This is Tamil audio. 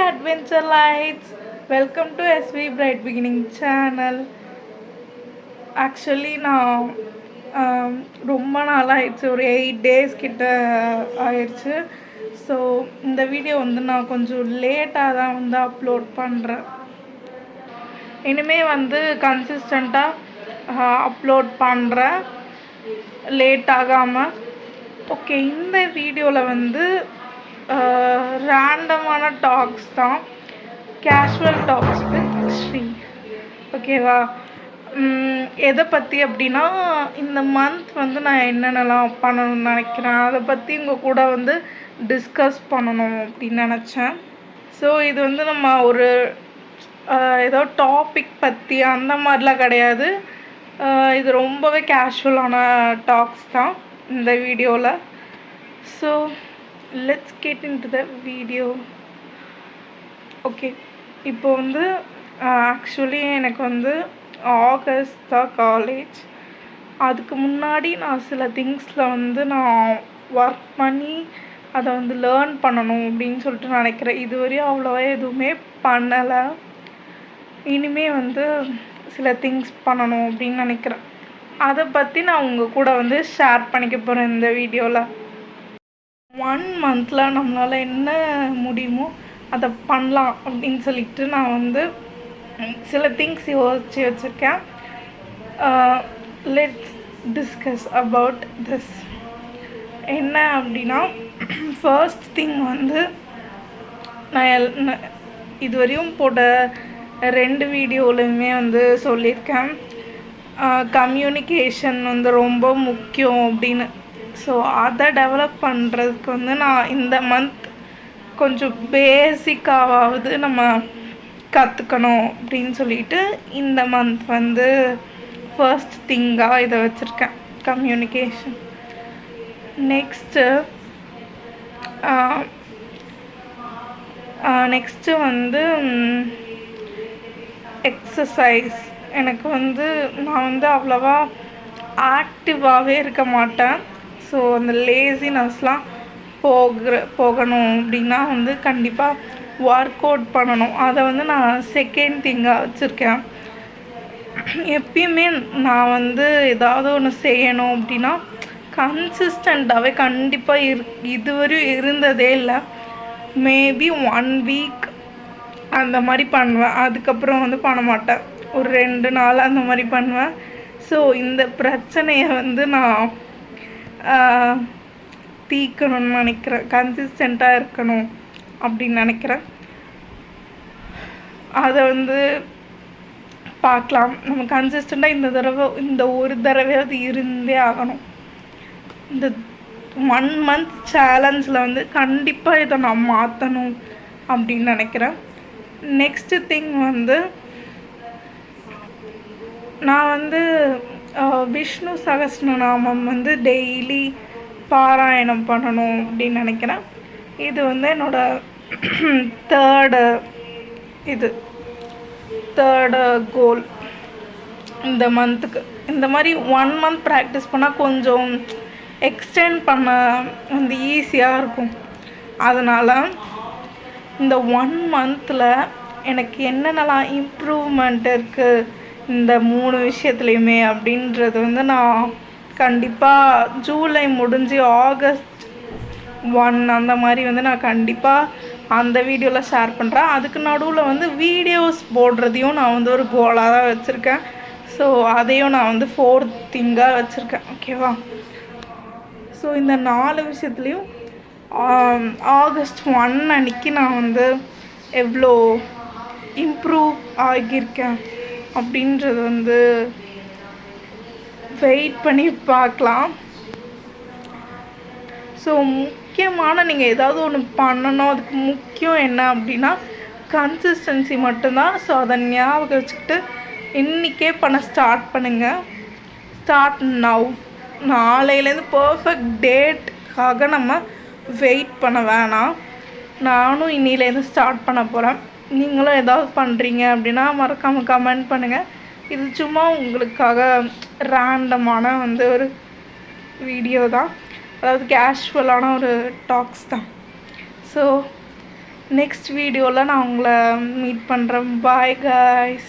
Adventure Lights. Welcome to SV Bright Beginning channel. Actually நான் ரொம்ப நாள் ஆயிடுச்சு, ஒரு 8 days கிட்ட ஆயிடுச்சு. ஸோ இந்த வீடியோ வந்து நான் கொஞ்சம் லேட்டாக தான் வந்து அப்லோட் பண்ணுறேன். இனிமேல் வந்து கன்சிஸ்டண்ட்டாக அப்லோட் பண்ணுறேன், லேட் ஆகாமல். ஓகே, இந்த வீடியோவில் வந்து ரேண்டமான டாக்ஸ் தான், கேஷுவல் டாக்ஸ் வித் ஸ்ரீ. ஓகேவா? எதை பற்றி அப்படின்னா, இந்த மந்த் வந்து நான் என்னென்னலாம் பண்ணணும்னு நினைக்கிறேன், அதை பற்றி உங்கள் கூட வந்து டிஸ்கஸ் பண்ணணும் அப்படின்னு நினச்சேன். ஸோ இது வந்து நம்ம ஒரு ஏதோ டாபிக் பற்றி அந்த மாதிரிலாம் கிடையாது. இது ரொம்பவே கேஷுவலான டாக்ஸ் தான் இந்த வீடியோவில். So let's get into the video. Okay, இப்போ வந்து ஆக்சுவலி எனக்கு வந்து ஆகஸ்ட் தான் காலேஜ். அதுக்கு முன்னாடி நான் சில திங்ஸில் வந்து நான் ஒர்க் பண்ணி அதை வந்து லேர்ன் பண்ணணும் அப்படின்னு சொல்லிட்டு நினைக்கிறேன். இதுவரையும் அவ்வளோவா எதுவுமே பண்ணலை. இனிமேல் வந்து சில திங்ஸ் பண்ணணும் அப்படின்னு நினைக்கிறேன். அதை பற்றி நான் உங்கள் கூட வந்து ஷேர் பண்ணிக்க போகிறேன் இந்த வீடியோவில். 1 மந்தில் நம்மளால் என்ன முடியுமோ அதை பண்ணலாம் அப்படின்னு சொல்லிட்டு நான் வந்து சில திங்ஸ் யோசித்து வச்சுருக்கேன். Let's discuss about this. என்ன அப்படின்னா, ஃபர்ஸ்ட் திங் வந்து நான் இதுவரையும் போட்ட 2 வீடியோலையுமே வந்து சொல்லியிருக்கேன், கம்யூனிகேஷன் வந்து ரொம்ப முக்கியம் அப்படின்னு. ஸோ அதை டெவலப் பண்ணுறதுக்கு வந்து நான் இந்த மந்த் கொஞ்சம் பேசிக்காவது நம்ம கற்றுக்கணும் அப்படின்னு சொல்லிட்டு இந்த மந்த் வந்து ஃபர்ஸ்ட் திங்காக இதை வச்சுருக்கேன், கம்யூனிகேஷன். நெக்ஸ்ட்டு வந்து எக்ஸசைஸ். எனக்கு வந்து நான் வந்து அவ்வளோவா ஆக்டிவாகவே இருக்க மாட்டேன். ஸோ அந்த லேசினஸ்லாம் போகணும் அப்படின்னா வந்து கண்டிப்பாக ஒர்க் அவுட் பண்ணணும். அதை வந்து நான் செகண்ட் திங்காக வச்சுருக்கேன். எப்பயுமே நான் வந்து ஏதாவது ஒன்று செய்யணும் அப்படின்னா கன்சிஸ்டண்ட்டாகவே கண்டிப்பாக இதுவரையும் இருந்ததே இல்லை. மேபி 1 வீக் அந்த மாதிரி பண்ணுவேன், அதுக்கப்புறம் வந்து பண்ண மாட்டேன். ஒரு 2 நாள் அந்த மாதிரி பண்ணுவேன். ஸோ இந்த பிரச்சனையை வந்து நான் தீர்க்கணும்னு நினைக்கிறேன், கன்சிஸ்டண்ட்டாக இருக்கணும் அப்படின்னு நினைக்கிறேன். அதை வந்து பார்க்கலாம். நம்ம கன்சிஸ்டண்ட்டாக இந்த ஒரு தடவையாவது இருந்தே ஆகணும். இந்த 1 மந்த் சேலஞ்சில் வந்து கண்டிப்பாக இதை நான் மாற்றணும் அப்படின்னு நினைக்கிறேன். நெக்ஸ்ட்டு திங் வந்து நான் வந்து விஷ்ணு சகஸ்ரநாமம் வந்து டெய்லி பாராயணம் பண்ணணும் அப்படின்னு நினைக்கிறேன். இது வந்து என்னோடய தேர்டு கோல் இந்த மந்த்துக்கு. இந்த மாதிரி 1 மந்த் ப்ராக்டிஸ் பண்ணால் கொஞ்சம் எக்ஸ்டெண்ட் பண்ண வந்து ஈஸியாக இருக்கும். அதனால் இந்த 1 மந்தில் எனக்கு என்னென்னலாம் இம்ப்ரூவ்மெண்ட் இருக்குது இந்த 3 விஷயத்துலையுமே அப்படின்றது வந்து நான் கண்டிப்பாக ஜூலை முடிஞ்சு ஆகஸ்ட் 1 அந்த மாதிரி வந்து நான் கண்டிப்பாக அந்த வீடியோவில் ஷேர் பண்ணுறேன். அதுக்கு நடுவில் வந்து வீடியோஸ் போடுறதையும் நான் வந்து ஒரு கோலாக தான் வச்சுருக்கேன். ஸோ அதையும் நான் வந்து 4th திங்காக வச்சுருக்கேன். ஓகேவா? ஸோ இந்த 4 விஷயத்துலேயும் ஆகஸ்ட் 1 அன்னைக்கு நான் வந்து எவ்வளோ இம்ப்ரூவ் ஆகியிருக்கேன் அப்படின்றது வந்து வெயிட் பண்ணி பார்க்கலாம். ஸோ முக்கியமான நீங்கள் ஏதாவது ஒன்று பண்ணணும், அதுக்கு முக்கியம் என்ன அப்படின்னா கன்சிஸ்டன்சி மட்டும்தான். ஸோ அதை ஞாபகம் வச்சுக்கிட்டு இன்றைக்கே பண்ண ஸ்டார்ட் பண்ணுங்கள். Start now. நாளையிலேருந்து பர்ஃபெக்ட் டேட்காக நம்ம வெயிட் பண்ண வேணாம். நானும் இன்னிலேருந்து ஸ்டார்ட் பண்ண போகிறேன். நீங்களும் ஏதாவது பண்ணுறீங்க அப்படின்னா மறக்காமல் கமெண்ட் பண்ணுங்கள். இது சும்மா உங்களுக்காக ரேண்டமான வந்து ஒரு வீடியோ தான், அதாவது கேஷுவலான ஒரு டாக்ஸ் தான். ஸோ நெக்ஸ்ட் வீடியோவில் நான் உங்களை மீட் பண்ணுறேன். Bye guys.